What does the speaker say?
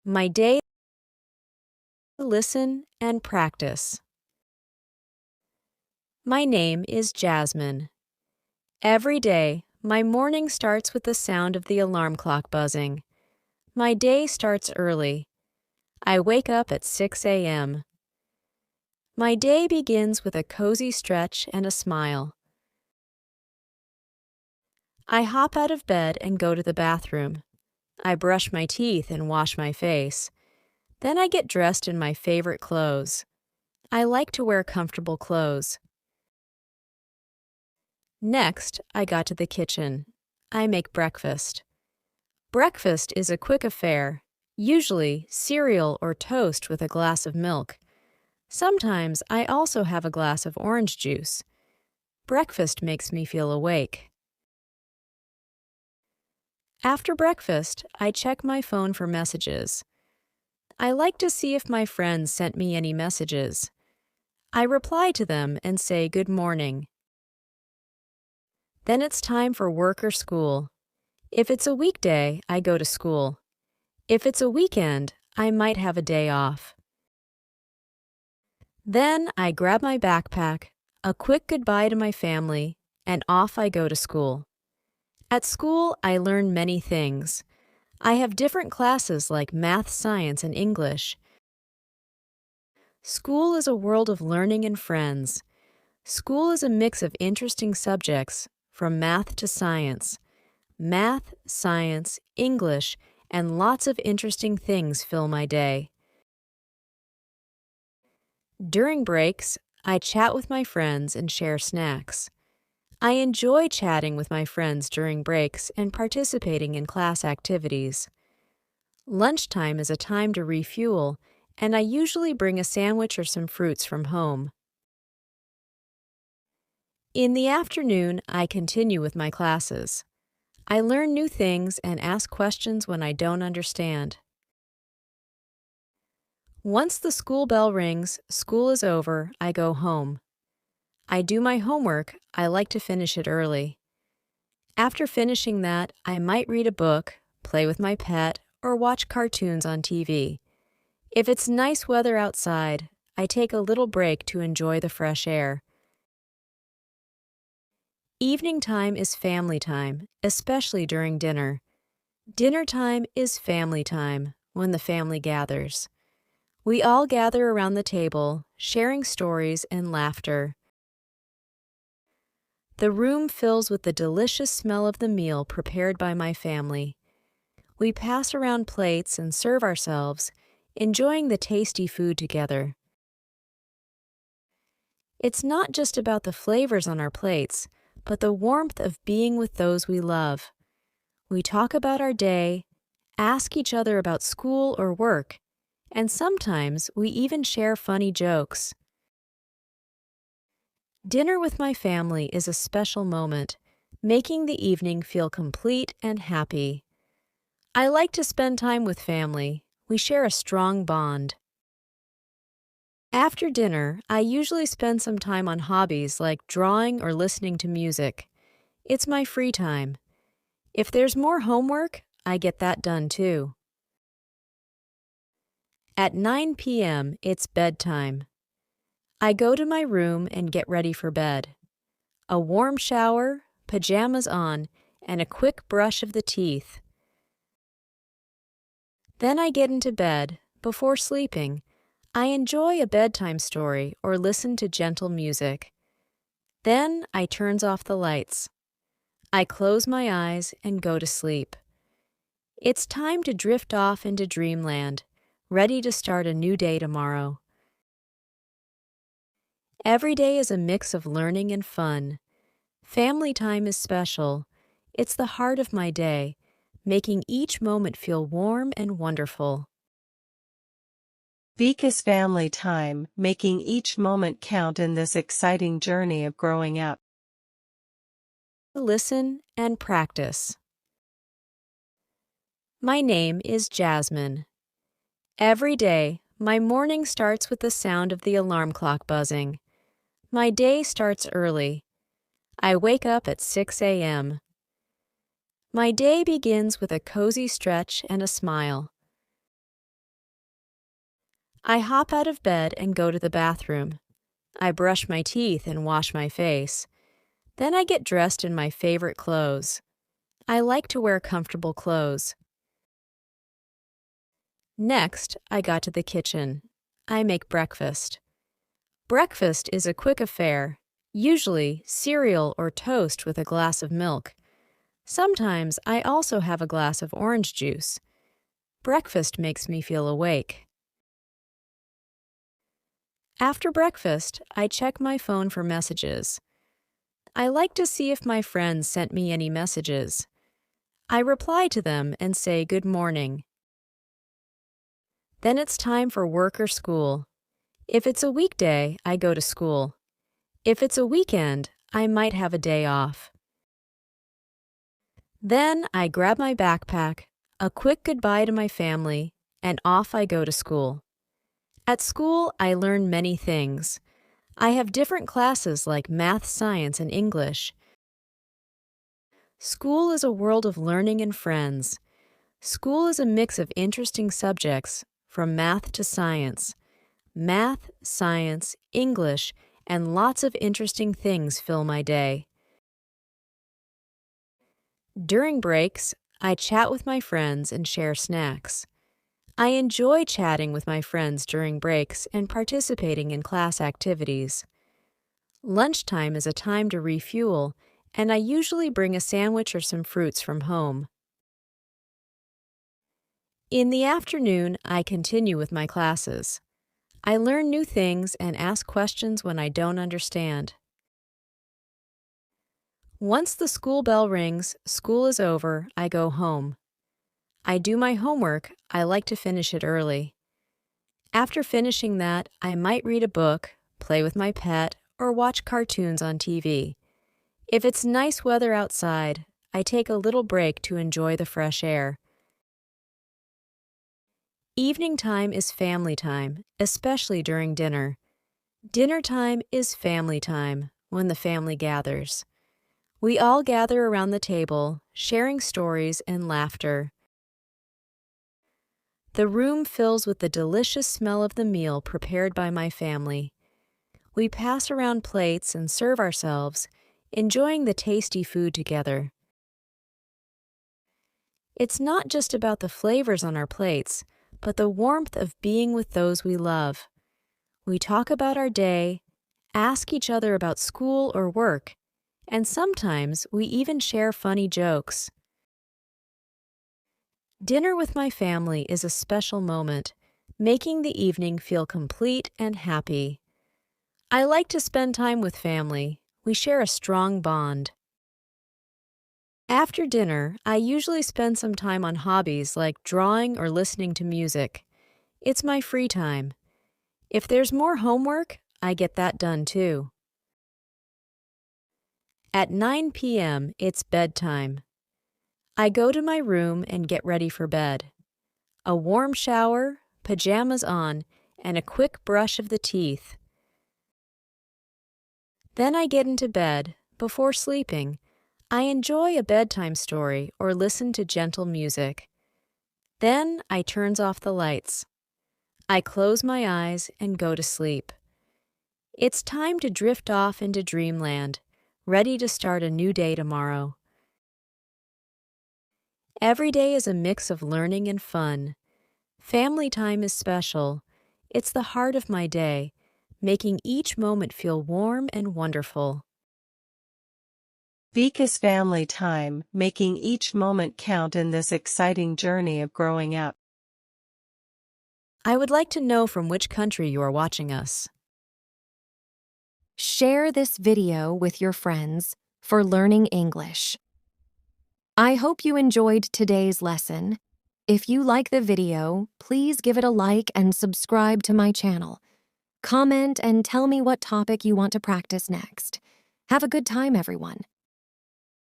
My day, listen and practice. My name is Jasmine. Every day, my morning starts with the sound of the alarm clock buzzing. My day starts early. I wake up at 6 a.m. My day begins with a cozy stretch and a smile. I hop out of bed and go to the bathroom. I brush my teeth and wash my face. Then I get dressed in my favorite clothes. I like to wear comfortable clothes. Next, I got to the kitchen. I make breakfast. Breakfast is a quick affair, usually cereal or toast with a glass of milk. Sometimes I also have a glass of orange juice. Breakfast makes me feel awake. After breakfast, I check my phone for messages. I like to see if my friends sent me any messages. I reply to them and say good morning. Then it's time for work or school. If it's a weekday, I go to school. If it's a weekend, I might have a day off. Then I grab my backpack, a quick goodbye to my family, and off I go to school. At school, I learn many things. I have different classes like math, science, and English. School is a world of learning and friends. School is a mix of interesting subjects, from math to science. Math, science, English, and lots of interesting things fill my day. During breaks, I chat with my friends and share snacks. I enjoy chatting with my friends during breaks and participating in class activities. Lunchtime is a time to refuel, and I usually bring a sandwich or some fruits from home. In the afternoon, I continue with my classes. I learn new things and ask questions when I don't understand. Once the school bell rings, school is over, I go home. I do my homework. I like to finish it early. After finishing that, I might read a book, play with my pet, or watch cartoons on TV. If it's nice weather outside, I take a little break to enjoy the fresh air. Evening time is family time, especially during dinner. Dinner time is family time, when the family gathers. We all gather around the table, sharing stories and laughter. The room fills with the delicious smell of the meal prepared by my family. We pass around plates and serve ourselves, enjoying the tasty food together. It's not just about the flavors on our plates, but the warmth of being with those we love. We talk about our day, ask each other about school or work, and sometimes we even share funny jokes. Dinner with my family is a special moment, making the evening feel complete and happy. I like to spend time with family. We share a strong bond. After dinner, I usually spend some time on hobbies like drawing or listening to music. It's my free time. If there's more homework, I get that done too. At 9 p.m., it's bedtime. I go to my room and get ready for bed. A warm shower, pajamas on, and a quick brush of the teeth. Then I get into bed. Before sleeping, I enjoy a bedtime story or listen to gentle music. Then I turns off the lights. I close my eyes and go to sleep. It's time to drift off into dreamland, ready to start a new day tomorrow. Every day is a mix of learning and fun. Family time is special. It's the heart of my day, making each moment feel warm and wonderful. Beak is family time, making each moment count in this exciting journey of growing up. Listen and practice. My name is Jasmine. Every day, my morning starts with the sound of the alarm clock buzzing. My day starts early. I wake up at 6 a.m. My day begins with a cozy stretch and a smile. I hop out of bed and go to the bathroom. I brush my teeth and wash my face. Then I get dressed in my favorite clothes. I like to wear comfortable clothes. Next, I got to the kitchen. I make breakfast. Breakfast is a quick affair, usually cereal or toast with a glass of milk. Sometimes I also have a glass of orange juice. Breakfast makes me feel awake. After breakfast, I check my phone for messages. I like to see if my friends sent me any messages. I reply to them and say good morning. Then it's time for work or school. If it's a weekday, I go to school. If it's a weekend, I might have a day off. Then I grab my backpack, a quick goodbye to my family, and off I go to school. At school, I learn many things. I have different classes like math, science, and English. School is a world of learning and friends. School is a mix of interesting subjects, from math to science. Math, science, English, and lots of interesting things fill my day. During breaks, I chat with my friends and share snacks. I enjoy chatting with my friends during breaks and participating in class activities. Lunchtime is a time to refuel, and I usually bring a sandwich or some fruits from home. In the afternoon, I continue with my classes. I learn new things and ask questions when I don't understand. Once the school bell rings, school is over, I go home. I do my homework, I like to finish it early. After finishing that, I might read a book, play with my pet, or watch cartoons on TV. If it's nice weather outside, I take a little break to enjoy the fresh air. Evening time is family time, especially during dinner. Dinner time is family time, when the family gathers. We all gather around the table, sharing stories and laughter. The room fills with the delicious smell of the meal prepared by my family. We pass around plates and serve ourselves, enjoying the tasty food together. It's not just about the flavors on our plates, but the warmth of being with those we love. We talk about our day, ask each other about school or work, and sometimes we even share funny jokes. Dinner with my family is a special moment, making the evening feel complete and happy. I like to spend time with family. We share a strong bond. After dinner, I usually spend some time on hobbies like drawing or listening to music. It's my free time. If there's more homework, I get that done too. At 9 p.m., it's bedtime. I go to my room and get ready for bed. A warm shower, pajamas on, and a quick brush of the teeth. Then I get into bed. Before sleeping, I enjoy a bedtime story or listen to gentle music. Then I turns off the lights. I close my eyes and go to sleep. It's time to drift off into dreamland, ready to start a new day tomorrow. Every day is a mix of learning and fun. Family time is special. It's the heart of my day, making each moment feel warm and wonderful. Beak is family time, making each moment count in this exciting journey of growing up. I would like to know from which country you are watching us. Share this video with your friends for learning English. I hope you enjoyed today's lesson. If you like the video, please give it a like and subscribe to my channel. Comment and tell me what topic you want to practice next. Have a good time, everyone.